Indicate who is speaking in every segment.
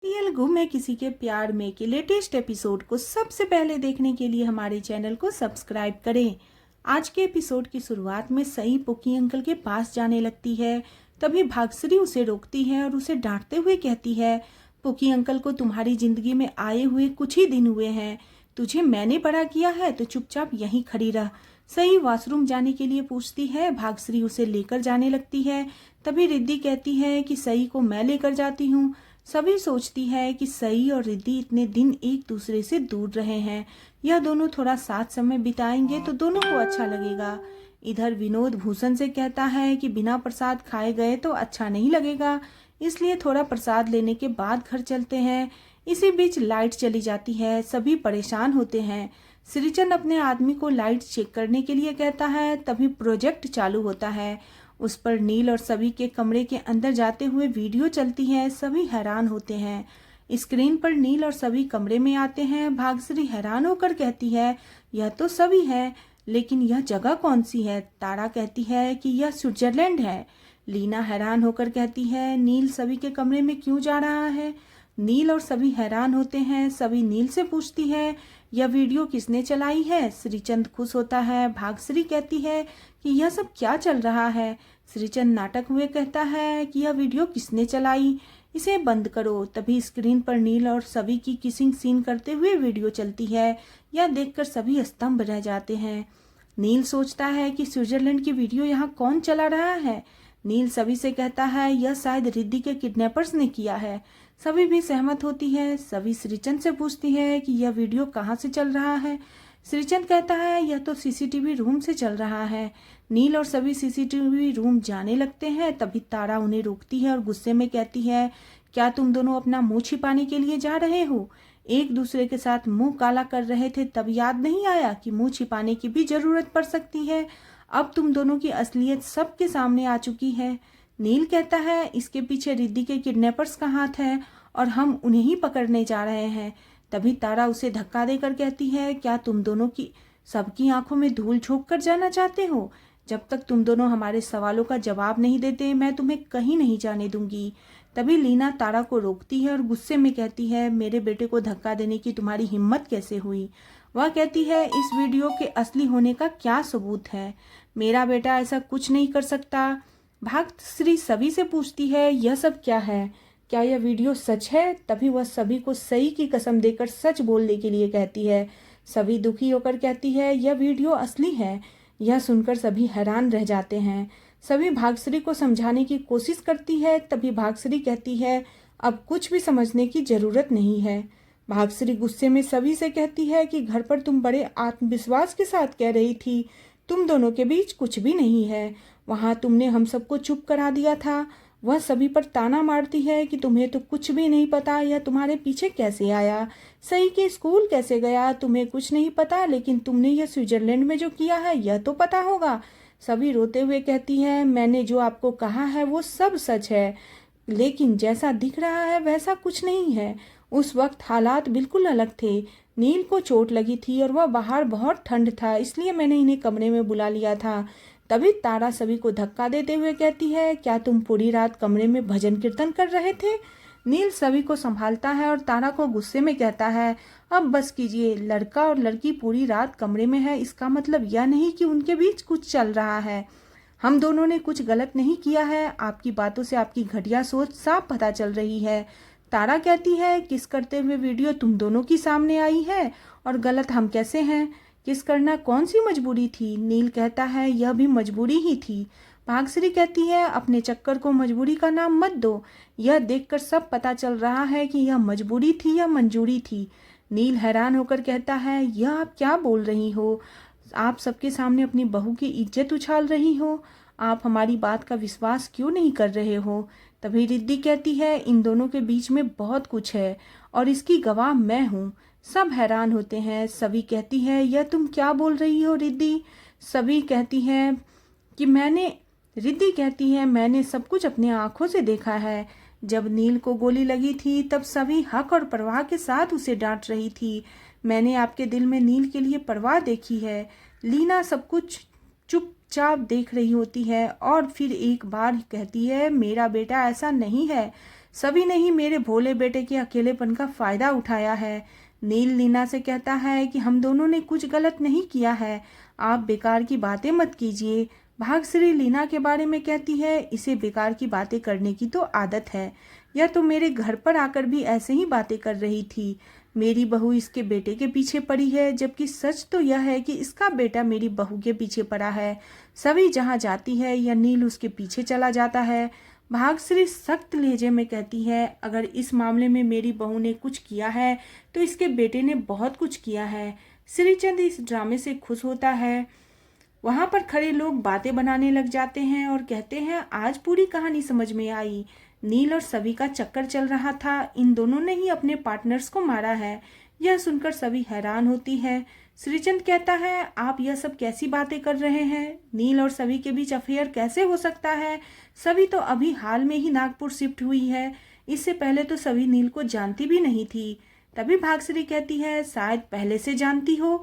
Speaker 1: Real गुम है किसी के प्यार में के लेटेस्ट एपिसोड को सबसे पहले देखने के लिए हमारे चैनल को सब्सक्राइब करें। आज के एपिसोड की शुरुआत में सई पुकी अंकल के पास जाने लगती है। तभी भाग्यश्री उसे रोकती है और उसे डांटते हुए कहती है, पुकी अंकल को तुम्हारी जिंदगी में आए हुए कुछ ही दिन हुए हैं। तुझे मैंने बड़ा किया है तो चुपचाप यहीं खड़ी रह। सई वॉशरूम जाने के लिए पूछती है। भाग्यश्री उसे लेकर जाने लगती है। तभी रिद्धि कहती है कि सई को मैं लेकर जाती हूँ। सभी सोचती है कि सई और रिद्धि इतने दिन एक दूसरे से दूर रहे हैं, यह दोनों थोड़ा साथ समय बिताएंगे तो दोनों को अच्छा लगेगा। इधर विनोद भूषण से कहता है कि बिना प्रसाद खाए गए तो अच्छा नहीं लगेगा, इसलिए थोड़ा प्रसाद लेने के बाद घर चलते हैं। इसी बीच लाइट चली जाती है, सभी परेशान होते हैं। श्रीचंद अपने आदमी को लाइट चेक करने के लिए कहता है। तभी प्रोजेक्ट चालू होता है। उस पर नील और सभी के कमरे के अंदर जाते हुए वीडियो चलती है। सभी हैरान होते हैं। स्क्रीन पर नील और सभी कमरे में आते हैं। भाग्यश्री हैरान होकर कहती है, यह तो सभी है, लेकिन यह जगह कौन सी है? तारा कहती है कि यह स्विट्जरलैंड है। लीना हैरान होकर कहती है, नील सभी के कमरे में क्यों जा रहा है? नील और सभी हैरान होते हैं। सभी नील से पूछती है, यह वीडियो किसने चलाई है? श्रीचंद खुश होता है। भाग्यश्री कहती है कि यह सब क्या चल रहा है? श्रीचंद नाटक हुए कहता है कि यह वीडियो किसने चलाई, इसे बंद करो। तभी स्क्रीन पर नील और सभी की किसिंग सीन करते हुए वीडियो चलती है। यह देखकर सभी स्तंभ रह जाते हैं। नील सोचता है कि स्विट्जरलैंड की वीडियो यहाँ कौन चला रहा है। नील सभी से कहता है, यह शायद रिद्धि के किडनैपर्स ने किया है। सभी भी सहमत होती है। सभी श्रीचंद से पूछती है कि यह वीडियो कहाँ से चल रहा है। श्रीचंद कहता है, यह तो सीसीटीवी रूम से चल रहा है। नील और सभी सीसीटीवी रूम जाने लगते हैं। तभी तारा उन्हें रोकती है और गुस्से में कहती है, क्या तुम दोनों अपना मुंह छिपाने के लिए जा रहे हो? एक दूसरे के साथ मुंह काला कर रहे थे, तब याद नहीं आया कि मुंह छिपाने की भी जरूरत पड़ सकती है? अब तुम दोनों की असलियत सबके सामने आ चुकी है। नील कहता है, इसके पीछे रिद्धि के किडनैपर्स का हाथ है और हम उन्हें ही पकड़ने जा रहे हैं। तभी तारा उसे धक्का देकर कहती है, क्या तुम दोनों की सबकी आंखों में धूल झोंक कर जाना चाहते हो? जब तक तुम दोनों हमारे सवालों का जवाब नहीं देते, मैं तुम्हें कहीं नहीं जाने दूंगी। तभी लीना तारा को रोकती है और गुस्से में कहती है, मेरे बेटे को धक्का देने की तुम्हारी हिम्मत कैसे हुई? वह कहती है, इस वीडियो के असली होने का क्या सबूत है? मेरा बेटा ऐसा कुछ नहीं कर सकता। भाग्यश्री सभी से पूछती है, यह सब क्या है? क्या यह वीडियो सच है? तभी वह सभी को सही की कसम देकर सच बोलने के लिए कहती है। सभी दुखी होकर कहती है, यह वीडियो असली है। यह सुनकर सभी हैरान रह जाते हैं। सभी भाग्यश्री को समझाने की कोशिश करती है। तभी भाग्यश्री कहती है, अब कुछ भी समझने की जरूरत नहीं है। भाग्यश्री गुस्से में सभी से कहती है कि घर पर तुम बड़े आत्मविश्वास के साथ कह रही थी, तुम दोनों के बीच कुछ भी नहीं है। वहां तुमने हम सबको चुप करा दिया था। वह सभी पर ताना मारती है कि तुम्हें तो कुछ भी नहीं पता, यह तुम्हारे पीछे कैसे आया? सही के स्कूल कैसे गया? तुम्हें कुछ नहीं पता, लेकिन तुमने यह स्विट्जरलैंड में जो किया है यह तो पता होगा। सभी रोते हुए कहती है, मैंने जो आपको कहा है वो सब सच है, लेकिन जैसा दिख रहा है वैसा कुछ नहीं है। उस वक्त हालात बिल्कुल अलग थे। नील को चोट लगी थी और वह बाहर बहुत ठंड था, इसलिए मैंने इन्हें कमरे में बुला लिया था। तभी तारा सभी को धक्का देते हुए कहती है, क्या तुम पूरी रात कमरे में भजन कीर्तन कर रहे थे? नील सभी को संभालता है और तारा को गुस्से में कहता है, अब बस कीजिए, लड़का और लड़की पूरी रात कमरे में है, इसका मतलब यह नहीं कि उनके बीच कुछ चल रहा है। हम दोनों ने कुछ गलत नहीं किया है। आपकी बातों से आपकी घटिया सोच साफ पता चल रही है। तारा कहती है, किस करते हुए वीडियो तुम दोनों की सामने आई है और गलत हम कैसे हैं? किस करना कौन सी मजबूरी थी? नील कहता है, यह भी मजबूरी ही थी। भाग्यश्री कहती है, अपने चक्कर को मजबूरी का नाम मत दो। यह देखकर सब पता चल रहा है कि यह मजबूरी थी या मंजूरी थी। नील हैरान होकर कहता है, यह आप क्या बोल रही हो? आप सबके सामने अपनी बहू की इज्जत उछाल रही हो। आप हमारी बात का विश्वास क्यों नहीं कर रहे हो? तभी रिद्धि कहती है, इन दोनों के बीच में बहुत कुछ है और इसकी गवाह मैं हूँ। सब हैरान होते हैं। सभी कहती है, यह तुम क्या बोल रही हो रिद्धि? सभी कहती है कि रिद्धि कहती है, मैंने सब कुछ अपनी आंखों से देखा है। जब नील को गोली लगी थी तब सभी हक और परवाह के साथ उसे डांट रही थी। मैंने आपके दिल में नील के लिए परवाह देखी है। लीना सब कुछ चुपचाप देख रही होती है और फिर एक बार कहती है, मेरा बेटा ऐसा नहीं है। सभी ने ही मेरे भोले बेटे के अकेलेपन का फायदा उठाया है। नील लीना से कहता है कि हम दोनों ने कुछ गलत नहीं किया है, आप बेकार की बातें मत कीजिए। भाग्यश्री लीना के बारे में कहती है, इसे बेकार की बातें करने की तो आदत है, यह तो मेरे घर पर आकर भी ऐसे ही बातें कर रही थी। मेरी बहू इसके बेटे के पीछे पड़ी है, जबकि सच तो यह है कि इसका बेटा मेरी बहू के पीछे पड़ा है। सभी जहाँ जाती है या नील उसके पीछे चला जाता है। भाग्यश्री सख्त लहजे में कहती है, अगर इस मामले में मेरी बहू ने कुछ किया है तो इसके बेटे ने बहुत कुछ किया है। श्रीचंद इस ड्रामे से खुश होता है। वहां पर खड़े लोग बातें बनाने लग जाते हैं और कहते हैं, आज पूरी कहानी समझ में आई। नील और सभी का चक्कर चल रहा था, इन दोनों ने ही अपने पार्टनर्स को मारा है। यह सुनकर सभी हैरान होती है। श्रीचंद कहता है, आप यह सब कैसी बातें कर रहे हैं? नील और सभी के बीच अफेयर कैसे हो सकता है? सभी तो अभी हाल में ही नागपुर शिफ्ट हुई है, इससे पहले तो सभी नील को जानती भी नहीं थी। तभी भाग्यश्री कहती है, शायद पहले से जानती हो,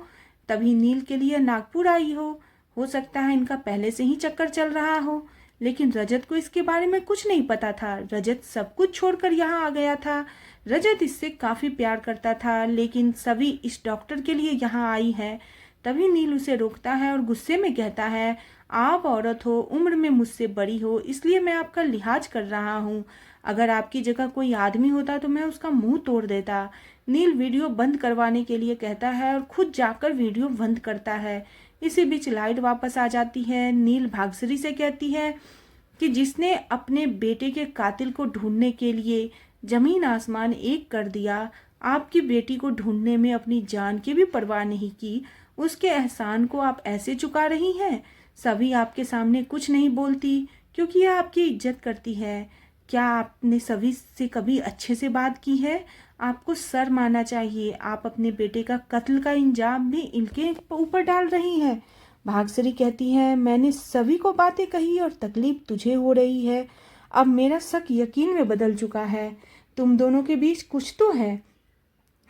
Speaker 1: तभी नील के लिए नागपुर आई हो सकता है इनका पहले से ही चक्कर चल रहा हो। लेकिन रजत को इसके बारे में कुछ नहीं पता था। रजत सब कुछ छोड़कर यहाँ आ गया था। रजत इससे काफी प्यार करता था, लेकिन सभी इस डॉक्टर के लिए यहाँ आई है। तभी नील उसे रोकता है और गुस्से में कहता है, आप औरत हो, उम्र में मुझसे बड़ी हो, इसलिए मैं आपका लिहाज कर रहा हूँ। अगर आपकी जगह कोई आदमी होता तो मैं उसका मुंह तोड़ देता। नील वीडियो बंद करवाने के लिए कहता है और खुद जाकर वीडियो बंद करता है। इसी बीच लाइट वापस आ जाती है। नील भाग्यश्री से कहती है कि जिसने अपने बेटे के कातिल को ढूंढने के लिए जमीन आसमान एक कर दिया, आपकी बेटी को ढूंढने में अपनी जान की भी परवाह नहीं की, उसके एहसान को आप ऐसे चुका रही हैं। सभी आपके सामने कुछ नहीं बोलती क्योंकि यह आपकी इज्जत करती है। क्या आपने सभी से कभी अच्छे से बात की है? आपको शर्म आना चाहिए। आप अपने बेटे का कत्ल का इंजाम भी इनके ऊपर डाल रही हैं। भाग्यश्री कहती है, मैंने सभी को बातें कही और तकलीफ तुझे हो रही है। अब मेरा शक यकीन में बदल चुका है। तुम दोनों के बीच कुछ तो है।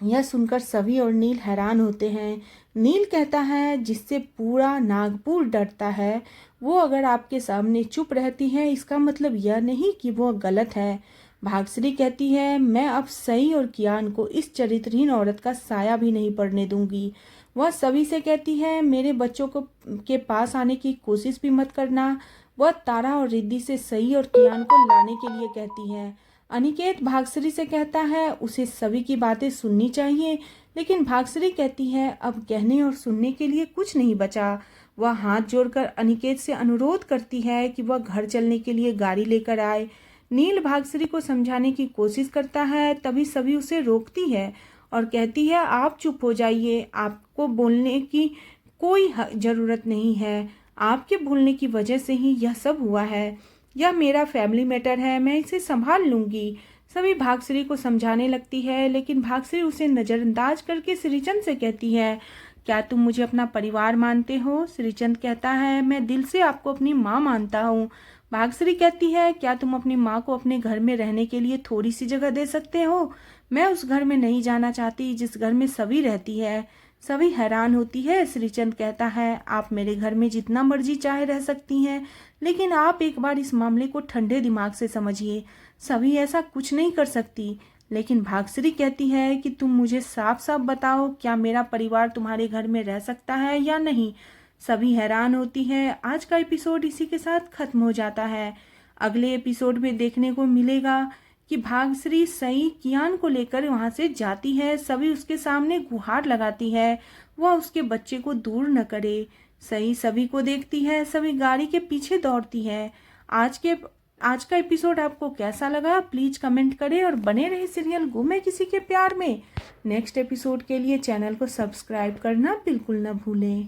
Speaker 1: यह सुनकर सभी और नील हैरान होते हैं। नील कहता है, जिससे पूरा नागपुर डरता है, वो अगर आपके सामने चुप रहती है, इसका मतलब यह नहीं कि वो गलत है। भाग्यश्री कहती है, मैं अब सई और कियान को इस चरित्रहीन औरत का साया भी नहीं पड़ने दूंगी। वह सभी से कहती है, मेरे बच्चों को के पास आने की कोशिश भी मत करना। वह तारा और रिद्धि से सई और कियान को लाने के लिए कहती है। अनिकेत भाग्यश्री से कहता है, उसे सभी की बातें सुननी चाहिए, लेकिन भाग्यश्री कहती है, अब कहने और सुनने के लिए कुछ नहीं बचा। वह हाथ जोड़कर अनिकेत से अनुरोध करती है कि वह घर चलने के लिए गाड़ी लेकर आए। नील भाग्यश्री को समझाने की कोशिश करता है, तभी सभी उसे रोकती है और कहती है, आप चुप हो जाइए, आपको बोलने की कोई जरूरत नहीं है। आपके बोलने की वजह से ही यह सब हुआ है। यह मेरा फैमिली मैटर है, मैं इसे संभाल लूंगी। सभी भाग्यश्री को समझाने लगती है, लेकिन भाग्यश्री उसे नजरअंदाज करके श्रीचंद से कहती है, क्या तुम मुझे अपना परिवार मानते हो? श्रीचंद कहता है, मैं दिल से आपको अपनी माँ मानता हूँ। भाग्यश्री कहती है, क्या तुम अपनी माँ को अपने घर में रहने के लिए थोड़ी सी जगह दे सकते हो? मैं उस घर में नहीं जाना चाहती जिस घर में सभी रहती है। सभी हैरान होती है। श्रीचंद कहता है, आप मेरे घर में जितना मर्जी चाहे रह सकती हैं, लेकिन आप एक बार इस मामले को ठंडे दिमाग से समझिए। सभी ऐसा कुछ नहीं कर सकती। लेकिन भाग्यश्री कहती है कि तुम मुझे साफ साफ बताओ, क्या मेरा परिवार तुम्हारे घर में रह सकता है या नहीं? सभी हैरान होती है। आज का एपिसोड इसी के साथ खत्म हो जाता है। अगले एपिसोड में देखने को मिलेगा कि भाग्यश्री सई कियान को लेकर वहां से जाती है। सभी उसके सामने गुहार लगाती है, वह उसके बच्चे को दूर न करे। सई सभी को देखती है, सभी गाड़ी के पीछे दौड़ती है। आज का एपिसोड आपको कैसा लगा प्लीज कमेंट करें और बने रहे सीरियल गुम है किसी के प्यार में। नेक्स्ट एपिसोड के लिए चैनल को सब्सक्राइब करना बिल्कुल न भूलें।